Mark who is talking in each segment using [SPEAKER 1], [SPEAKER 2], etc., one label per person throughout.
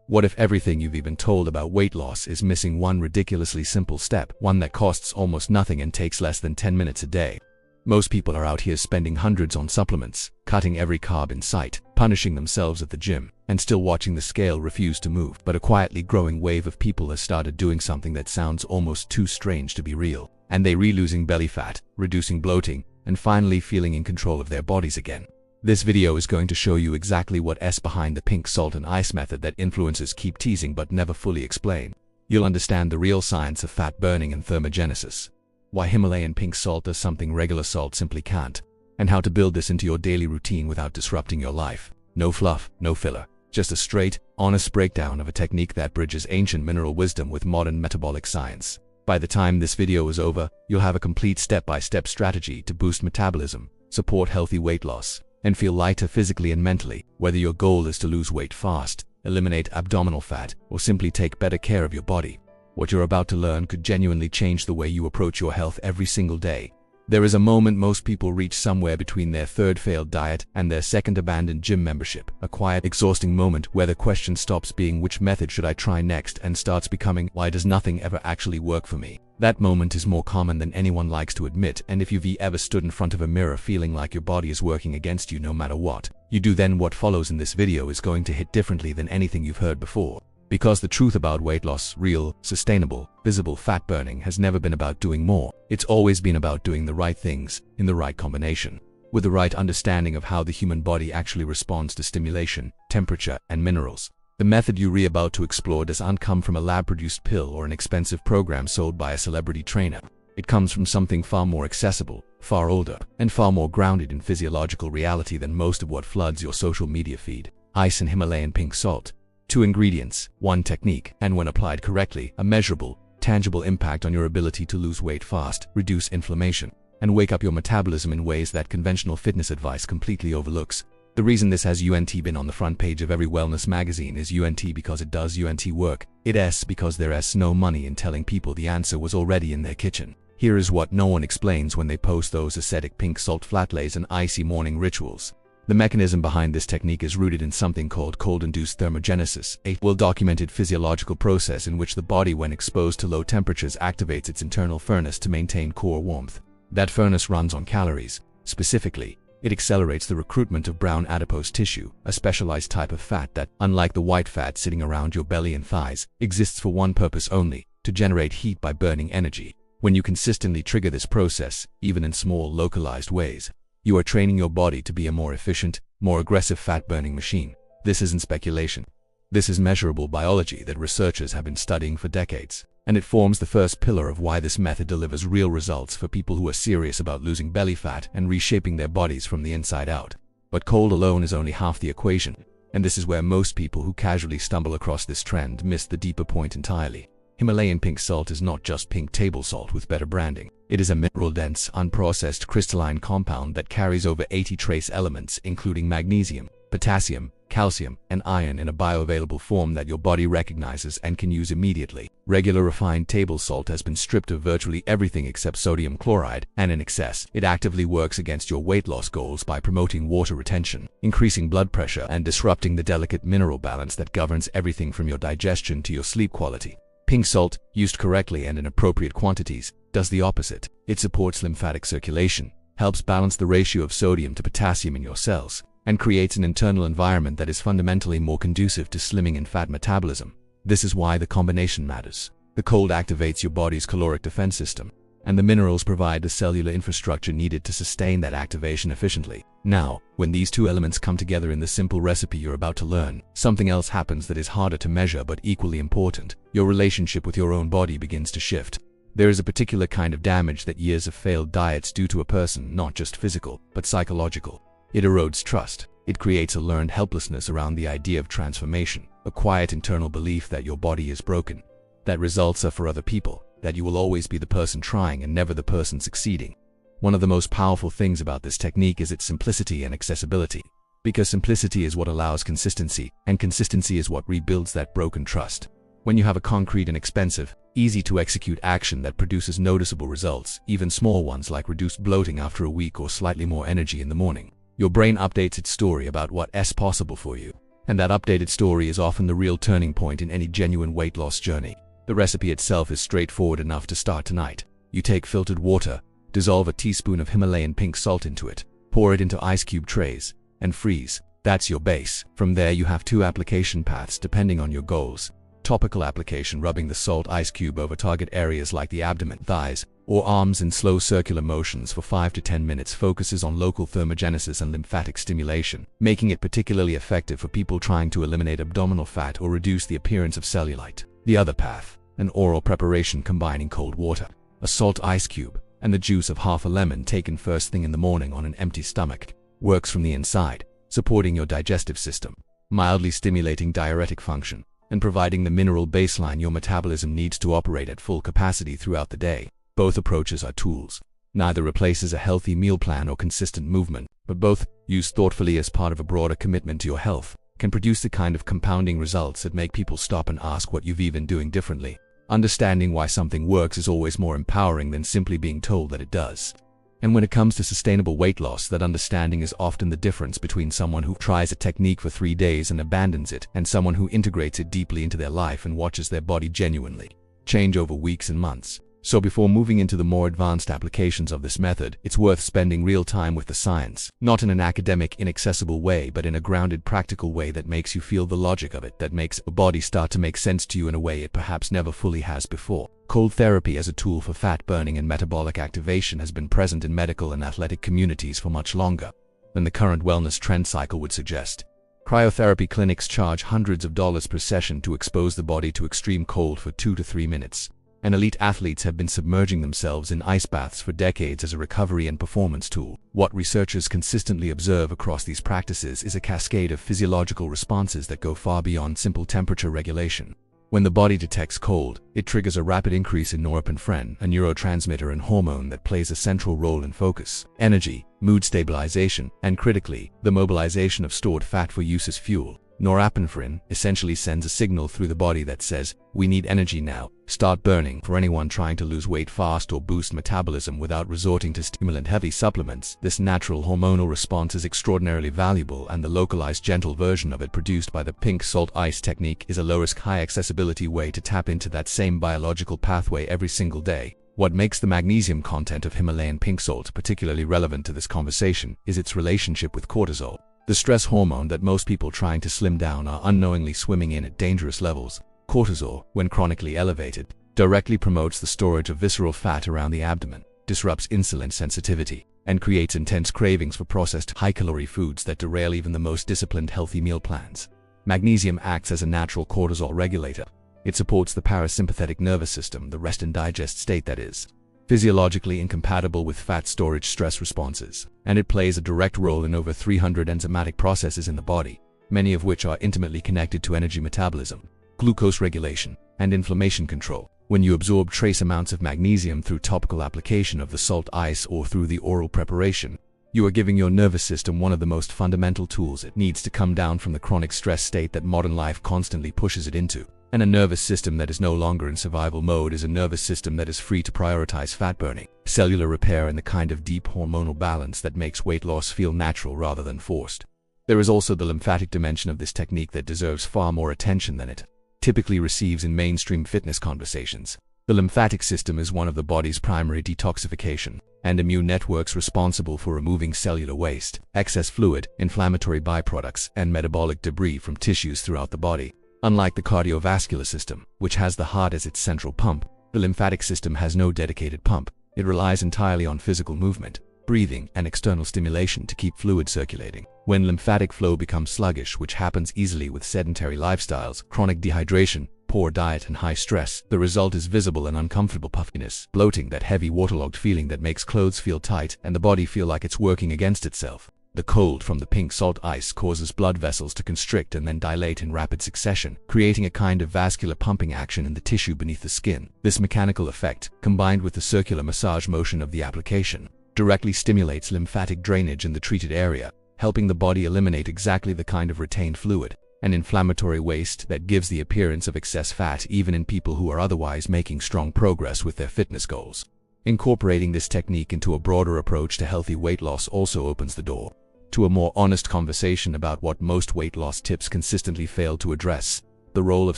[SPEAKER 1] What if everything you've been told about weight loss is missing one ridiculously simple step, one that costs almost nothing and takes less than 10 minutes a day? Most people are out here spending hundreds on supplements, cutting every carb in sight, punishing themselves at the gym, and still watching the scale refuse to move. But a quietly growing wave of people has started doing something that sounds almost too strange to be real. And they're losing belly fat, reducing bloating, and finally feeling in control of their bodies again. This video is going to show you exactly what's behind the pink salt and ice method that influencers keep teasing but never fully explain. You'll understand the real science of fat burning and thermogenesis, why Himalayan pink salt does something regular salt simply can't, and how to build this into your daily routine without disrupting your life. No fluff, no filler, just a straight, honest breakdown of a technique that bridges ancient mineral wisdom with modern metabolic science. By the time this video is over, you'll have a complete step-by-step strategy to boost metabolism, support healthy weight loss, and feel lighter physically and mentally. Whether your goal is to lose weight fast, eliminate abdominal fat, or simply take better care of your body, what you're about to learn could genuinely change the way you approach your health every single day. There is a moment most people reach somewhere between their third failed diet and their second abandoned gym membership. A quiet, exhausting moment where the question stops being which method should I try next and starts becoming why does nothing ever actually work for me? That moment is more common than anyone likes to admit, and if you've ever stood in front of a mirror feeling like your body is working against you no matter what you do, then what follows in this video is going to hit differently than anything you've heard before. Because the truth about weight loss, real, sustainable, visible fat burning, has never been about doing more. It's always been about doing the right things, in the right combination, with the right understanding of how the human body actually responds to stimulation, temperature, and minerals. The method you're about to explore doesn't come from a lab-produced pill or an expensive program sold by a celebrity trainer. It comes from something far more accessible, far older, and far more grounded in physiological reality than most of what floods your social media feed. Ice and Himalayan pink salt. 2 ingredients, 1 technique, and when applied correctly, a measurable, tangible impact on your ability to lose weight fast, reduce inflammation, and wake up your metabolism in ways that conventional fitness advice completely overlooks. The reason this has been on the front page of every wellness magazine is because it does work. It's because there's no money in telling people the answer was already in their kitchen. Here is what no one explains when they post those ascetic pink salt flat lays and icy morning rituals. The mechanism behind this technique is rooted in something called cold-induced thermogenesis, a well-documented physiological process in which the body, when exposed to low temperatures, activates its internal furnace to maintain core warmth. That furnace runs on calories. Specifically, it accelerates the recruitment of brown adipose tissue, a specialized type of fat that, unlike the white fat sitting around your belly and thighs, exists for one purpose only: to generate heat by burning energy. When you consistently trigger this process, even in small, localized ways, you are training your body to be a more efficient, more aggressive fat-burning machine. This isn't speculation. This is measurable biology that researchers have been studying for decades, and it forms the first pillar of why this method delivers real results for people who are serious about losing belly fat and reshaping their bodies from the inside out. But cold alone is only half the equation, and this is where most people who casually stumble across this trend miss the deeper point entirely. Himalayan pink salt is not just pink table salt with better branding. It is a mineral-dense, unprocessed crystalline compound that carries over 80 trace elements, including magnesium, potassium, calcium, and iron in a bioavailable form that your body recognizes and can use immediately. Regular refined table salt has been stripped of virtually everything except sodium chloride, and in excess, it actively works against your weight loss goals by promoting water retention, increasing blood pressure, and disrupting the delicate mineral balance that governs everything from your digestion to your sleep quality. Pink salt, used correctly and in appropriate quantities, does the opposite. It supports lymphatic circulation, helps balance the ratio of sodium to potassium in your cells, and creates an internal environment that is fundamentally more conducive to slimming and fat metabolism. This is why the combination matters. The cold activates your body's caloric defense system, and the minerals provide the cellular infrastructure needed to sustain that activation efficiently. Now, when these 2 elements come together in the simple recipe you're about to learn, something else happens that is harder to measure but equally important. Your relationship with your own body begins to shift. There is a particular kind of damage that years of failed diets do to a person, not just physical, but psychological. It erodes trust. It creates a learned helplessness around the idea of transformation, a quiet internal belief that your body is broken, that results are for other people, that you will always be the person trying and never the person succeeding. One of the most powerful things about this technique is its simplicity and accessibility. Because simplicity is what allows consistency, and consistency is what rebuilds that broken trust. When you have a concrete and expensive, easy to execute action that produces noticeable results, even small ones like reduced bloating after a week or slightly more energy in the morning, your brain updates its story about what's possible for you. And that updated story is often the real turning point in any genuine weight loss journey. The recipe itself is straightforward enough to start tonight. You take filtered water, dissolve a teaspoon of Himalayan pink salt into it, pour it into ice cube trays, and freeze. That's your base. From there you have two application paths depending on your goals. Topical application, rubbing the salt ice cube over target areas like the abdomen, thighs, or arms in slow circular motions for 5 to 10 minutes, focuses on local thermogenesis and lymphatic stimulation, making it particularly effective for people trying to eliminate abdominal fat or reduce the appearance of cellulite. The other path, an oral preparation combining cold water, a salt ice cube, and the juice of half a lemon taken first thing in the morning on an empty stomach, works from the inside, supporting your digestive system, mildly stimulating diuretic function, and providing the mineral baseline your metabolism needs to operate at full capacity throughout the day. Both approaches are tools. Neither replaces a healthy meal plan or consistent movement, but both, used thoughtfully as part of a broader commitment to your health, can produce the kind of compounding results that make people stop and ask what you've been doing differently. Understanding why something works is always more empowering than simply being told that it does. And when it comes to sustainable weight loss, that understanding is often the difference between someone who tries a technique for 3 days and abandons it, and someone who integrates it deeply into their life and watches their body genuinely change over weeks and months. So before moving into the more advanced applications of this method, it's worth spending real time with the science, not in an academic, inaccessible way, but in a grounded, practical way that makes you feel the logic of it, that makes your body start to make sense to you in a way it perhaps never fully has before. Cold therapy as a tool for fat burning and metabolic activation has been present in medical and athletic communities for much longer than the current wellness trend cycle would suggest. Cryotherapy clinics charge hundreds of dollars per session to expose the body to extreme cold for 2 to 3 minutes. And elite athletes have been submerging themselves in ice baths for decades as a recovery and performance tool. What researchers consistently observe across these practices is a cascade of physiological responses that go far beyond simple temperature regulation. When the body detects cold, it triggers a rapid increase in norepinephrine, a neurotransmitter and hormone that plays a central role in focus, energy, mood stabilization, and critically, the mobilization of stored fat for use as fuel. Norepinephrine essentially sends a signal through the body that says, "We need energy now, start burning." For anyone trying to lose weight fast or boost metabolism without resorting to stimulant-heavy supplements, this natural hormonal response is extraordinarily valuable, and the localized gentle version of it produced by the pink salt ice technique is a low-risk, high-accessibility way to tap into that same biological pathway every single day. What makes the magnesium content of Himalayan pink salt particularly relevant to this conversation is its relationship with cortisol, the stress hormone that most people trying to slim down are unknowingly swimming in at dangerous levels. Cortisol, when chronically elevated, directly promotes the storage of visceral fat around the abdomen, disrupts insulin sensitivity, and creates intense cravings for processed, high-calorie foods that derail even the most disciplined healthy meal plans. Magnesium acts as a natural cortisol regulator. It supports the parasympathetic nervous system, the rest and digest state that is physiologically incompatible with fat storage stress responses, and it plays a direct role in over 300 enzymatic processes in the body, many of which are intimately connected to energy metabolism, glucose regulation, and inflammation control. When you absorb trace amounts of magnesium through topical application of the salt ice or through the oral preparation, you are giving your nervous system one of the most fundamental tools it needs to come down from the chronic stress state that modern life constantly pushes it into. And a nervous system that is no longer in survival mode is a nervous system that is free to prioritize fat burning, cellular repair, and the kind of deep hormonal balance that makes weight loss feel natural rather than forced. There is also the lymphatic dimension of this technique that deserves far more attention than it typically receives in mainstream fitness conversations. The lymphatic system is one of the body's primary detoxification and immune networks responsible for removing cellular waste, excess fluid, inflammatory byproducts, and metabolic debris from tissues throughout the body. Unlike the cardiovascular system, which has the heart as its central pump, the lymphatic system has no dedicated pump. It relies entirely on physical movement, breathing, and external stimulation to keep fluid circulating. When lymphatic flow becomes sluggish, which happens easily with sedentary lifestyles, chronic dehydration, poor diet, and high stress, the result is visible and uncomfortable puffiness, bloating, that heavy waterlogged feeling that makes clothes feel tight and the body feel like it's working against itself. The cold from the pink salt ice causes blood vessels to constrict and then dilate in rapid succession, creating a kind of vascular pumping action in the tissue beneath the skin. This mechanical effect, combined with the circular massage motion of the application, directly stimulates lymphatic drainage in the treated area, helping the body eliminate exactly the kind of retained fluid and inflammatory waste that gives the appearance of excess fat even in people who are otherwise making strong progress with their fitness goals. Incorporating this technique into a broader approach to healthy weight loss also opens the door to a more honest conversation about what most weight loss tips consistently fail to address: the role of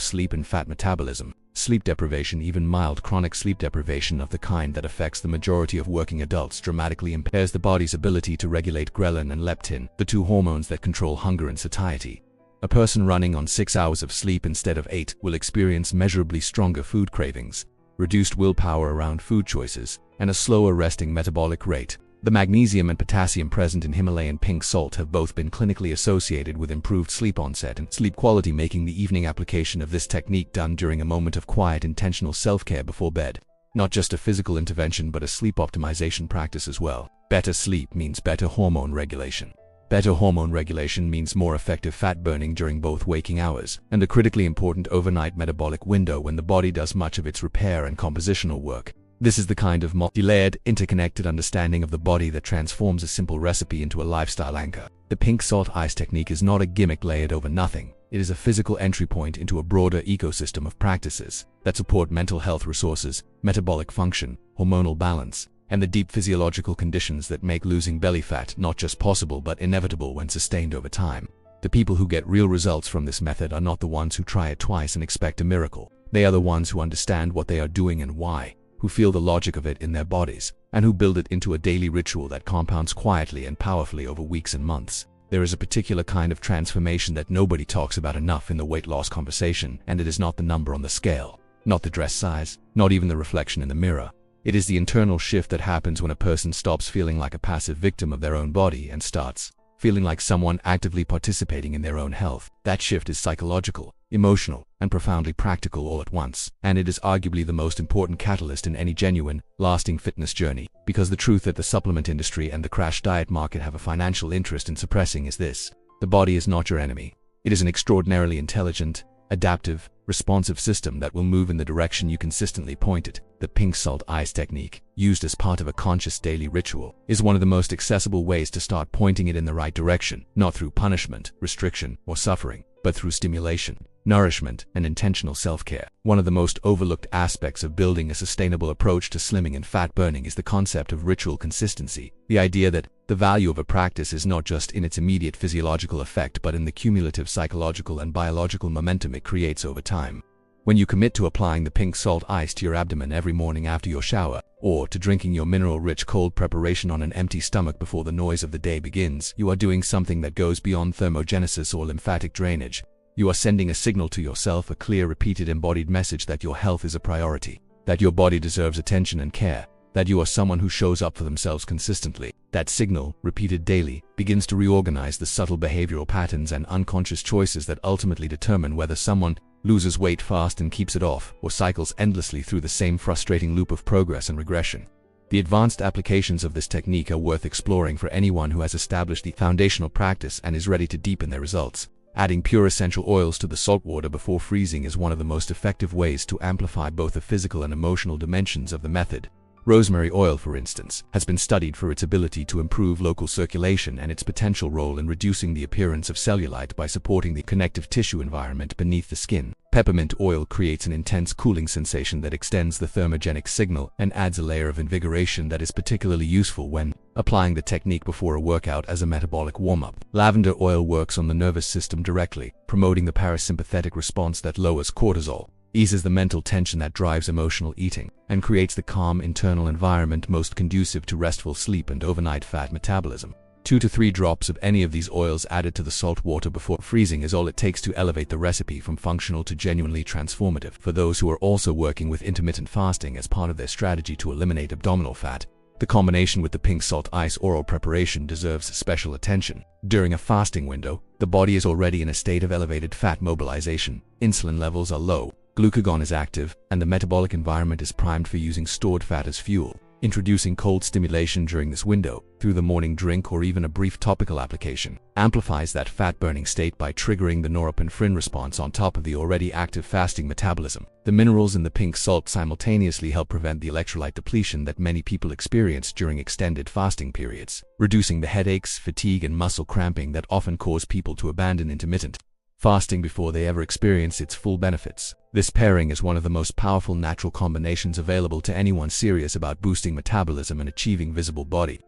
[SPEAKER 1] sleep in fat metabolism. Sleep deprivation, even mild chronic sleep deprivation of the kind that affects the majority of working adults, dramatically impairs the body's ability to regulate ghrelin and leptin, the two hormones that control hunger and satiety. A person running on 6 hours of sleep instead of 8 will experience measurably stronger food cravings, reduced willpower around food choices, and a slower resting metabolic rate. The magnesium and potassium present in Himalayan pink salt have both been clinically associated with improved sleep onset and sleep quality, making the evening application of this technique done during a moment of quiet, intentional self-care before bed not just a physical intervention but a sleep optimization practice as well. Better sleep means better hormone regulation. Better hormone regulation means more effective fat burning during both waking hours and a critically important overnight metabolic window when the body does much of its repair and compositional work. This is the kind of multi-layered, interconnected understanding of the body that transforms a simple recipe into a lifestyle anchor. The pink salt ice technique is not a gimmick layered over nothing. It is a physical entry point into a broader ecosystem of practices that support mental health resources, metabolic function, hormonal balance, and the deep physiological conditions that make losing belly fat not just possible but inevitable when sustained over time. The people who get real results from this method are not the ones who try it twice and expect a miracle. They are the ones who understand what they are doing and why, who feel the logic of it in their bodies, and who build it into a daily ritual that compounds quietly and powerfully over weeks and months. There is a particular kind of transformation that nobody talks about enough in the weight loss conversation, and it is not the number on the scale, not the dress size, not even the reflection in the mirror. It is the internal shift that happens when a person stops feeling like a passive victim of their own body and starts feeling like someone actively participating in their own health. That shift is psychological, emotional, and profoundly practical all at once, and it is arguably the most important catalyst in any genuine, lasting fitness journey, because the truth that the supplement industry and the crash diet market have a financial interest in suppressing is this: the body is not your enemy. It is an extraordinarily intelligent, adaptive, responsive system that will move in the direction you consistently point it. The pink salt ice technique, used as part of a conscious daily ritual, is one of the most accessible ways to start pointing it in the right direction, not through punishment, restriction, or suffering, but through stimulation, nourishment, and intentional self-care. One of the most overlooked aspects of building a sustainable approach to slimming and fat burning is the concept of ritual consistency, the idea that the value of a practice is not just in its immediate physiological effect but in the cumulative psychological and biological momentum it creates over time. When you commit to applying the pink salt ice to your abdomen every morning after your shower, or to drinking your mineral-rich cold preparation on an empty stomach before the noise of the day begins, you are doing something that goes beyond thermogenesis or lymphatic drainage. You are sending a signal to yourself, a clear, repeated, embodied message that your health is a priority, that your body deserves attention and care, that you are someone who shows up for themselves consistently. That signal, repeated daily, begins to reorganize the subtle behavioral patterns and unconscious choices that ultimately determine whether someone loses weight fast and keeps it off, or cycles endlessly through the same frustrating loop of progress and regression. The advanced applications of this technique are worth exploring for anyone who has established the foundational practice and is ready to deepen their results. Adding pure essential oils to the salt water before freezing is one of the most effective ways to amplify both the physical and emotional dimensions of the method. Rosemary oil, for instance, has been studied for its ability to improve local circulation and its potential role in reducing the appearance of cellulite by supporting the connective tissue environment beneath the skin. Peppermint oil creates an intense cooling sensation that extends the thermogenic signal and adds a layer of invigoration that is particularly useful when applying the technique before a workout as a metabolic warm-up. Lavender oil works on the nervous system directly, promoting the parasympathetic response that lowers cortisol, eases the mental tension that drives emotional eating, and creates the calm internal environment most conducive to restful sleep and overnight fat metabolism. 2 to 3 drops of any of these oils added to the salt water before freezing is all it takes to elevate the recipe from functional to genuinely transformative. For those who are also working with intermittent fasting as part of their strategy to eliminate abdominal fat, the combination with the pink salt ice oral preparation deserves special attention. During a fasting window, the body is already in a state of elevated fat mobilization, insulin levels are low, glucagon is active, and the metabolic environment is primed for using stored fat as fuel. Introducing cold stimulation during this window, through the morning drink or even a brief topical application, amplifies that fat-burning state by triggering the norepinephrine response on top of the already active fasting metabolism. The minerals in the pink salt simultaneously help prevent the electrolyte depletion that many people experience during extended fasting periods, reducing the headaches, fatigue, and muscle cramping that often cause people to abandon intermittent fasting before they ever experience its full benefits. This pairing is one of the most powerful natural combinations available to anyone serious about boosting metabolism and achieving visible body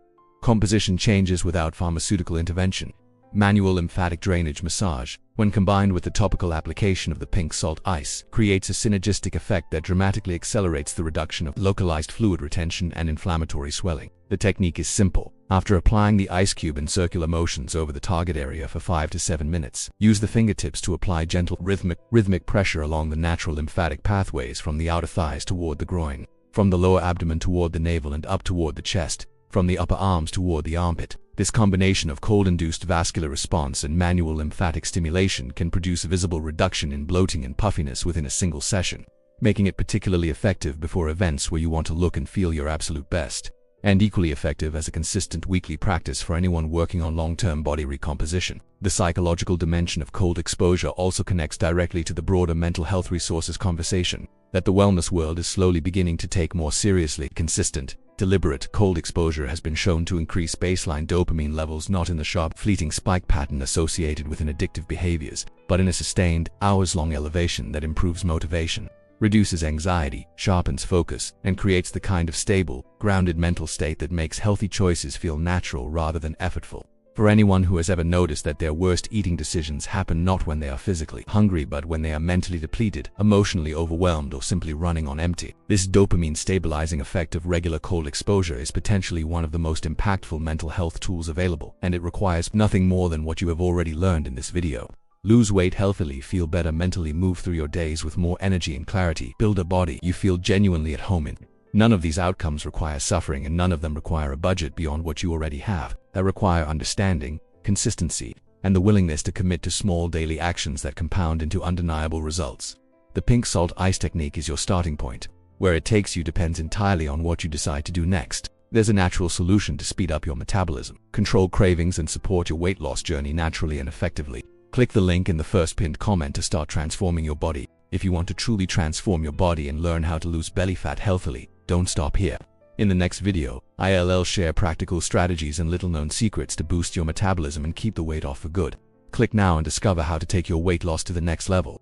[SPEAKER 1] Composition changes without pharmaceutical intervention. Manual lymphatic drainage massage, when combined with the topical application of the pink salt ice, creates a synergistic effect that dramatically accelerates the reduction of localized fluid retention and inflammatory swelling. The technique is simple. After applying the ice cube in circular motions over the target area for 5 to 7 minutes, use the fingertips to apply gentle rhythmic pressure along the natural lymphatic pathways from the outer thighs toward the groin, from the lower abdomen toward the navel and up toward the chest, from the upper arms toward the armpit. This combination of cold-induced vascular response and manual lymphatic stimulation can produce a visible reduction in bloating and puffiness within a single session, making it particularly effective before events where you want to look and feel your absolute best, and equally effective as a consistent weekly practice for anyone working on long-term body recomposition. The psychological dimension of cold exposure also connects directly to the broader mental health resources conversation that the wellness world is slowly beginning to take more seriously. Consistent, deliberate cold exposure has been shown to increase baseline dopamine levels, not in the sharp, fleeting spike pattern associated with addictive behaviors, but in a sustained, hours-long elevation that improves motivation, reduces anxiety, sharpens focus, and creates the kind of stable, grounded mental state that makes healthy choices feel natural rather than effortful. For anyone who has ever noticed that their worst eating decisions happen not when they are physically hungry but when they are mentally depleted, emotionally overwhelmed, or simply running on empty, this dopamine stabilizing effect of regular cold exposure is potentially one of the most impactful mental health tools available, and it requires nothing more than what you have already learned in this video. Lose weight healthily, feel better mentally, move through your days with more energy and clarity, build a body you feel genuinely at home in. None of these outcomes require suffering, and none of them require a budget beyond what you already have. They require understanding, consistency, and the willingness to commit to small daily actions that compound into undeniable results. The pink salt ice technique is your starting point. Where it takes you depends entirely on what you decide to do next. There's a natural solution to speed up your metabolism, control cravings, and support your weight loss journey naturally and effectively. Click the link in the first pinned comment to start transforming your body. If you want to truly transform your body and learn how to lose belly fat healthily, don't stop here. In the next video, I'll share practical strategies and little-known secrets to boost your metabolism and keep the weight off for good. Click now and discover how to take your weight loss to the next level.